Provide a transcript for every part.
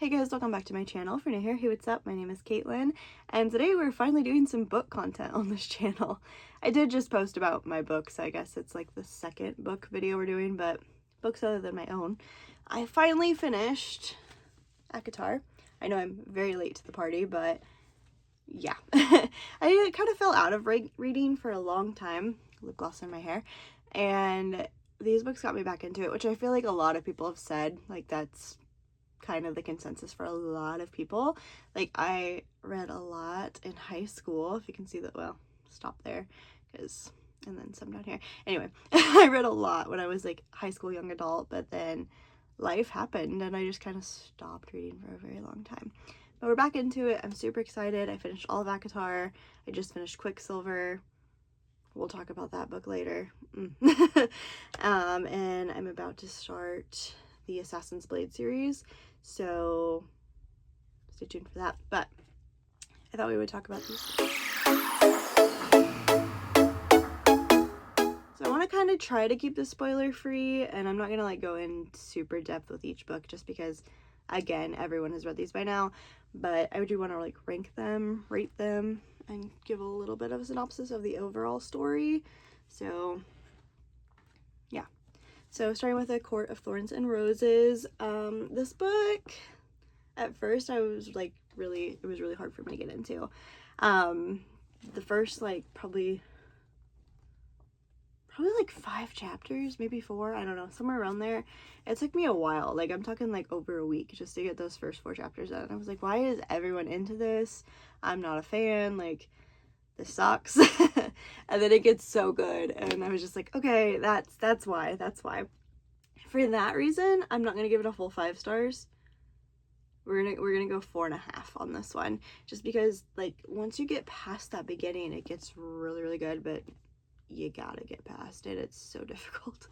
Hey guys, welcome back to my channel. If you're new here, hey, what's up? My name is Caitlin, and today we're finally doing some book content on this channel. I did just post about my books. I guess it's like the second book video we're doing, but books other than my own. I finally finished ACOTAR. I know I'm very late to the party, but yeah. I kind of fell out of reading for a long time. Lip gloss in my hair. And these books got me back into it, which I feel like a lot of people have said, like that's kind of the consensus for a lot of people. Like, I read a lot in high school, if you can see that. Well, stop there, because, and then some down here. Anyway, I read a lot when I was like high school, young adult, but then life happened and I just kind of stopped reading for a very long time. But we're back into it. I'm super excited. I finished all of ACOTAR. I just finished Quicksilver. We'll talk about that book later. And I'm about to start the Assassin's Blade series, so stay tuned for that. But I thought we would talk about these. So I want to kind of try to keep this spoiler free, and I'm not going to like go in super depth with each book just because, again, everyone has read these by now, but I do want to like rank them, rate them, and give a little bit of a synopsis of the overall story. So yeah. So starting with A Court of Thorns and Roses, this book, at first I was like it was really hard for me to get into. The first like probably like 5 chapters, maybe 4, I don't know, somewhere around there. It took me a while, like I'm talking like over a week just to get those first 4 chapters done. I was like, why is everyone into this? I'm not a fan, like this sucks. And then it gets so good and I was just like, okay, that's why. For that reason, I'm not gonna give it a full 5 stars. We're gonna go 4.5 on this one, just because like once you get past that beginning, it gets really good, but you gotta get past it. It's so difficult.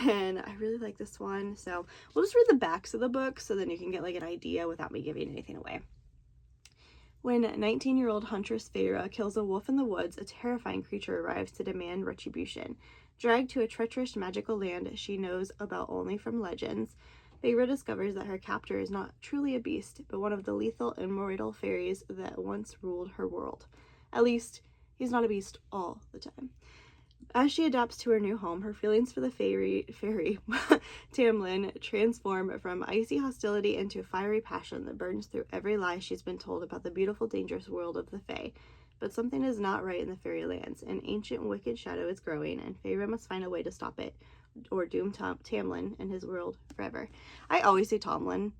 And I really like this one, so we'll just read the backs of the book so then you can get like an idea without me giving anything away. When 19-year-old huntress Feyre kills a wolf in the woods, a terrifying creature arrives to demand retribution. Dragged to a treacherous magical land she knows about only from legends, Feyre discovers that her captor is not truly a beast, but one of the lethal immortal fairies that once ruled her world. At least, he's not a beast all the time. As she adapts to her new home, her feelings for the fairy Tamlin transform from icy hostility into fiery passion that burns through every lie she's been told about the beautiful, dangerous world of the Fae. But something is not right in the fairy lands. An ancient, wicked shadow is growing, and Feyre must find a way to stop it, or doom Tamlin and his world forever. I always say Tomlin.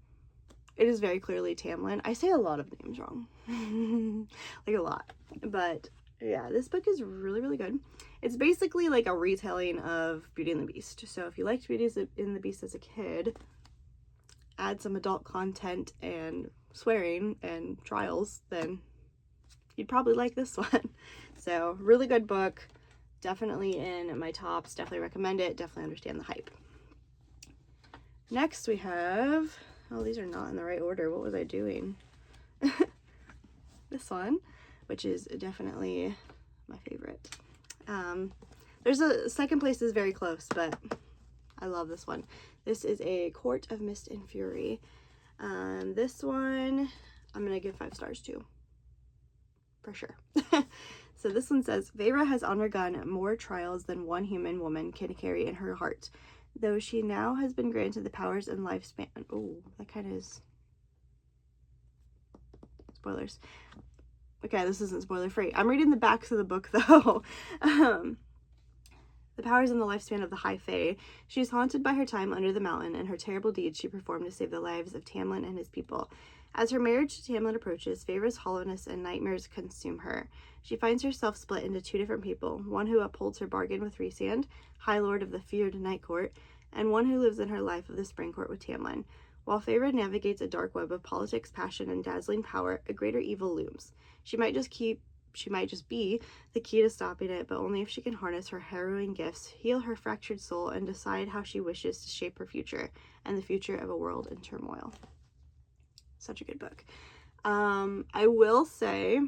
It is very clearly Tamlin. I say a lot of names wrong. Like a lot. But yeah, this book is really good. It's basically like a retelling of Beauty and the Beast. So if you liked Beauty and the Beast as a kid, add some adult content and swearing and trials, then you'd probably like this one. So really good book. Definitely in my tops. Definitely recommend it. Definitely understand the hype. Next we have, oh, these are not in the right order. What was I doing? This one, which is definitely my favorite. There's a second place is very close, but I love this one. This is A Court of Mist and Fury. This one I'm gonna give 5 stars too, for sure. So this one says, Feyre has undergone more trials than one human woman can carry in her heart, though she now has been granted the powers and lifespan. Oh, that kind of is spoilers. Okay, this isn't spoiler free. I'm reading the backs of the book though. The powers and the lifespan of the High Fae. She is haunted by her time under the mountain and her terrible deeds she performed to save the lives of Tamlin and his people. As her marriage to Tamlin approaches, Feyre's hollowness and nightmares consume her. She finds herself split into 2 different people, one who upholds her bargain with Rhysand, High Lord of the feared Night Court, and one who lives in her life of the Spring Court with Tamlin. While Feyre navigates a dark web of politics, passion, and dazzling power, a greater evil looms. She might just be the key to stopping it, but only if she can harness her harrowing gifts, heal her fractured soul, and decide how she wishes to shape her future and the future of a world in turmoil. Such a good book. I will say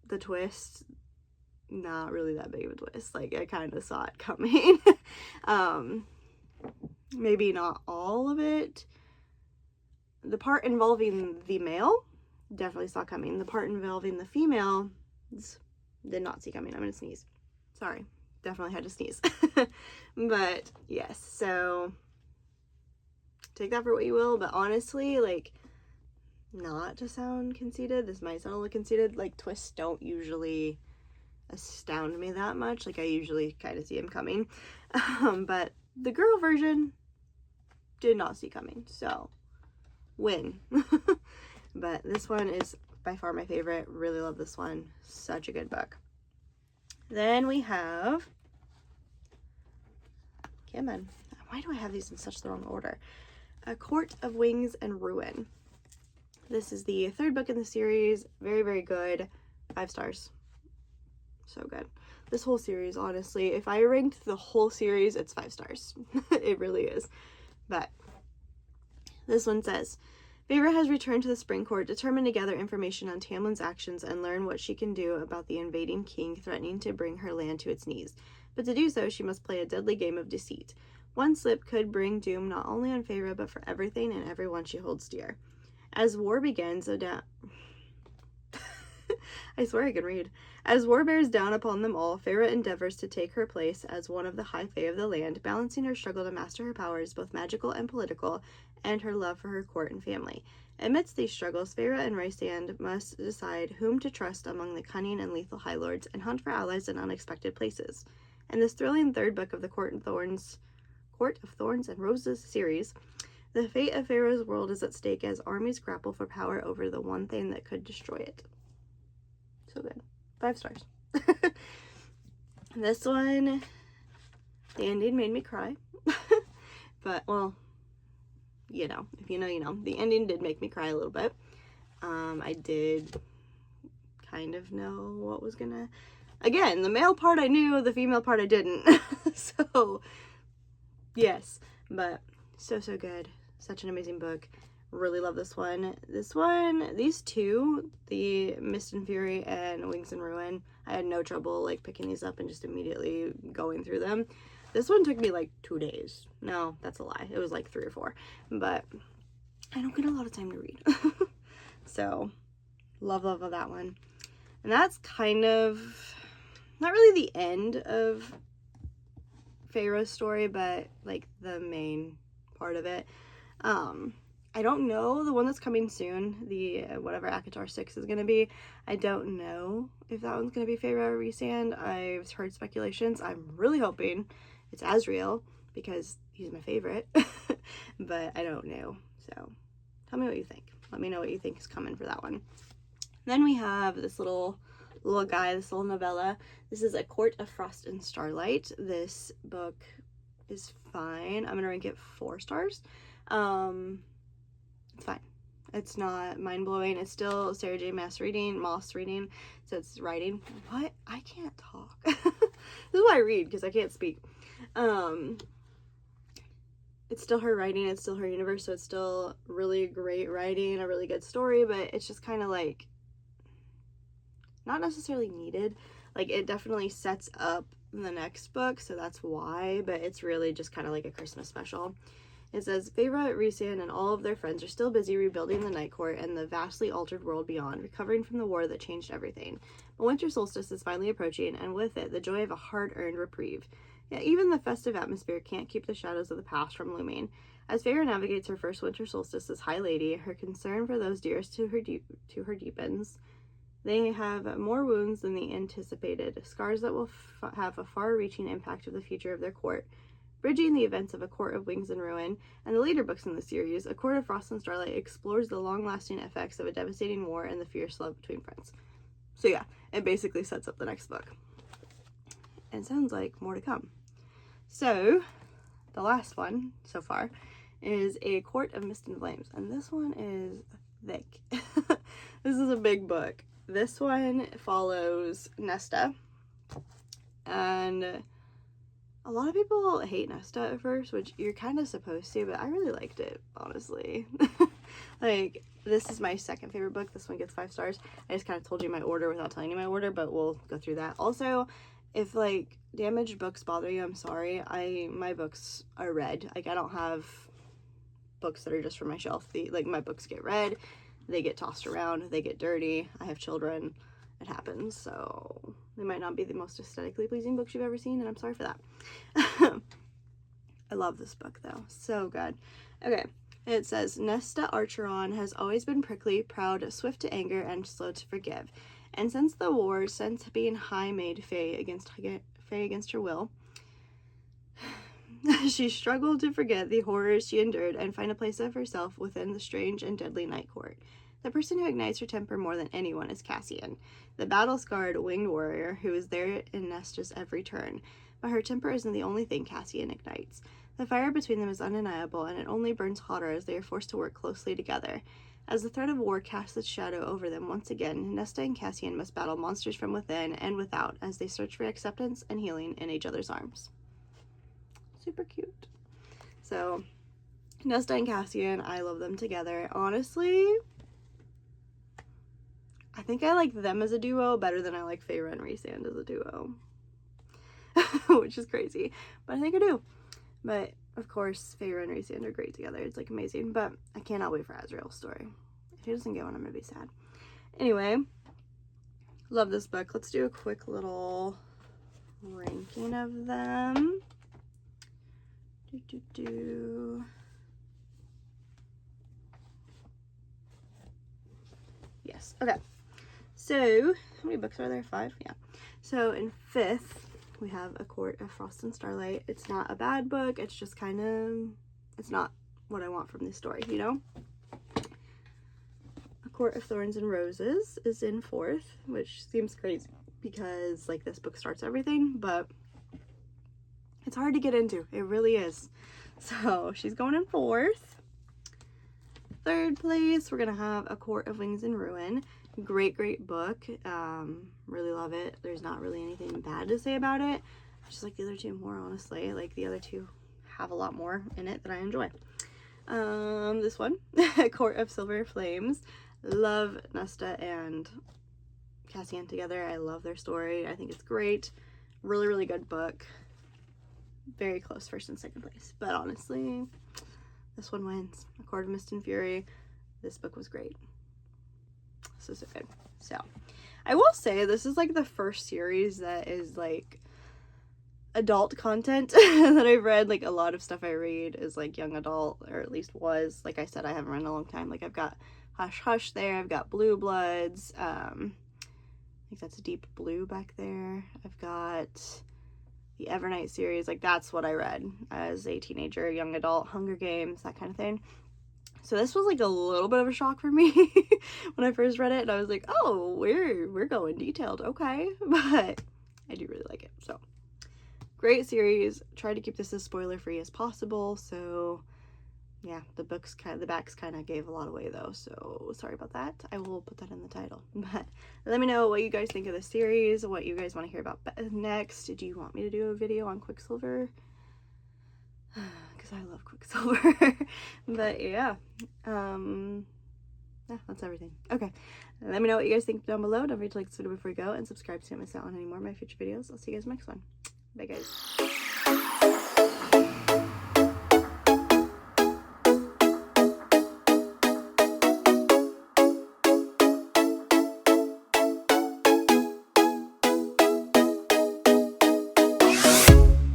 the twist, not really that big of a twist. Like, I kind of saw it coming. Maybe not all of it, the part involving the male, definitely saw coming. The part involving the female, did not see coming. I'm gonna sneeze. Sorry. Definitely had to sneeze. But yes, so take that for what you will, but honestly, like, not to sound conceited, this might sound a little conceited, like, twists don't usually astound me that much. Like, I usually kind of see them coming. But the girl version did not see coming, so win. But this one is by far my favorite. Really love this one. Such a good book. Then we have, come on, why do I have these in such the wrong order? A Court of Wings and Ruin. This is the third book in the series. Very, very good. 5 stars. So good. This whole series, honestly, if I ranked the whole series, it's 5 stars. It really is. But this one says, Feyre has returned to the Spring Court, determined to gather information on Tamlin's actions and learn what she can do about the invading king threatening to bring her land to its knees. But to do so, she must play a deadly game of deceit. One slip could bring doom not only on Feyre, but for everything and everyone she holds dear. As war begins, I swear I can read. As war bears down upon them all, Feyre endeavors to take her place as one of the high fae of the land, balancing her struggle to master her powers, both magical and political, and her love for her court and family. Amidst these struggles, Feyre and Rhysand must decide whom to trust among the cunning and lethal High Lords, and hunt for allies in unexpected places. In this thrilling third book of the Court of Thorns and Roses series, the fate of Feyre's world is at stake as armies grapple for power over the one thing that could destroy it. So good. 5 stars. This one, the ending made me cry. But, well, you know, if you know, you know. The ending did make me cry a little bit. I did kind of know what was gonna... Again, the male part I knew, the female part I didn't. So, yes. But, so good. Such an amazing book. Really love this one. These two, the Mist and Fury and Wings and Ruin, I had no trouble like picking these up and just immediately going through them. This one took me like 2 days. No, that's a lie. It was like 3 or 4. But I don't get a lot of time to read. So, love that one. And that's kind of not really the end of Feyre's story, but like the main part of it. I don't know the one that's coming soon, the whatever ACOTAR 6 is going to be. I don't know if that one's going to be Feyre or Rhysand. I've heard speculations. I'm really hoping it's Asriel because he's my favorite, but I don't know. So tell me what you think. Let me know what you think is coming for that one. Then we have this little guy, this little novella. This is A Court of Frost and Starlight. This book is fine. I'm going to rank it 4 stars. It's fine. It's not mind-blowing. It's still Sarah J. Maas reading, so it's writing. What? I can't talk. This is why I read, because I can't speak. It's still her writing, it's still her universe, so it's still really great writing, a really good story, but it's just kind of like, not necessarily needed. Like, it definitely sets up the next book, so that's why, but it's really just kind of like a Christmas special. It says, Feyre, Rhysand, and all of their friends are still busy rebuilding the Night Court and the vastly altered world beyond, recovering from the war that changed everything. But winter solstice is finally approaching, and with it, the joy of a hard-earned reprieve. Yet even the festive atmosphere can't keep the shadows of the past from looming. As Feyre navigates her first winter solstice as High Lady, her concern for those dearest to her deepens. They have more wounds than the anticipated, scars that will have a far-reaching impact of the future of their court. Bridging the events of A Court of Wings and Ruin and the later books in the series, A Court of Frost and Starlight explores the long-lasting effects of a devastating war and the fierce love between friends. So yeah, it basically sets up the next book. And sounds like more to come. So, the last one so far is A Court of Mist and Flames, and this one is thick. This is a big book. This one follows Nesta, and a lot of people hate Nesta at first, which you're kind of supposed to, but I really liked it, honestly. Like, this is my second favorite book. This one gets 5 stars. I just kind of told you my order without telling you my order, but we'll go through that. Also, if, like, damaged books bother you, I'm sorry. My books are red. Like, I don't have books that are just for my shelf. Like, my books get read, they get tossed around, they get dirty. I have children. It happens. So they might not be the most aesthetically pleasing books you've ever seen, and I'm sorry for that. I love this book, though. So good. Okay. It says, Nesta Archeron has always been prickly, proud, swift to anger, and slow to forgive. And since the war, since being made Faye against her will, she struggled to forget the horrors she endured and find a place of herself within the strange and deadly night court. The person who ignites her temper more than anyone is Cassian, the battle-scarred winged warrior who is there in Nesta's every turn. But her temper isn't the only thing Cassian ignites. The fire between them is undeniable, and it only burns hotter as they are forced to work closely together. As the threat of war casts its shadow over them once again, Nesta and Cassian must battle monsters from within and without as they search for acceptance and healing in each other's arms. Super cute. So, Nesta and Cassian, I love them together. Honestly, I think I like them as a duo better than I like Feyre and Rhysand as a duo. Which is crazy. But I think I do. But, of course, Feyre and Rhysand are great together. It's, like, amazing. But I cannot wait for Azriel's story. If he doesn't get one, I'm gonna be sad. Anyway, love this book. Let's do a quick little ranking of them. Yes, okay. So, how many books are there? 5? Yeah. So, in 5th, we have A Court of Frost and Starlight. It's not a bad book. It's just kind of, it's not what I want from this story, you know? A Court of Thorns and Roses is in 4th, which seems crazy because, like, this book starts everything, but it's hard to get into. It really is. So, she's going in 4th. 3rd place, we're going to have A Court of Wings and Ruin. Great book. Really love it. There's not really anything bad to say about it. I just like the other two more, honestly. Like, the other two have a lot more in it that I enjoy. This one, Court of Silver Flames. Love Nesta and Cassian together. I love their story. I think it's great. Really good book. Very close 1st and 2nd place. But honestly, this one wins. A Court of Mist and Fury. This book was great. So good. So, I will say this is like the first series that is like adult content that I've read. Like, a lot of stuff I read is like young adult, or at least was. Like I said, I haven't read in a long time. Like, I've got Hush Hush there. I've got Blue Bloods. I think that's Deep Blue back there. I've got the Evernight series. Like, that's what I read as a teenager, young adult, Hunger Games, that kind of thing. So this was like a little bit of a shock for me when I first read it, and I was like, oh, we're going detailed, okay. But I do really like it. So, great series. Tried to keep this as spoiler free as possible. So yeah, the backs kind of gave a lot away though, so sorry about that. I will put that in the title. But let me know what you guys think of the series, what you guys want to hear about next. Do you want me to do a video on Quicksilver? Because I love Quicksilver. But yeah, that's everything. Okay, let me know what you guys think down below. Don't forget to like this video before you go, and subscribe so you don't miss out on any more of my future videos. I'll see you guys next one. Bye guys.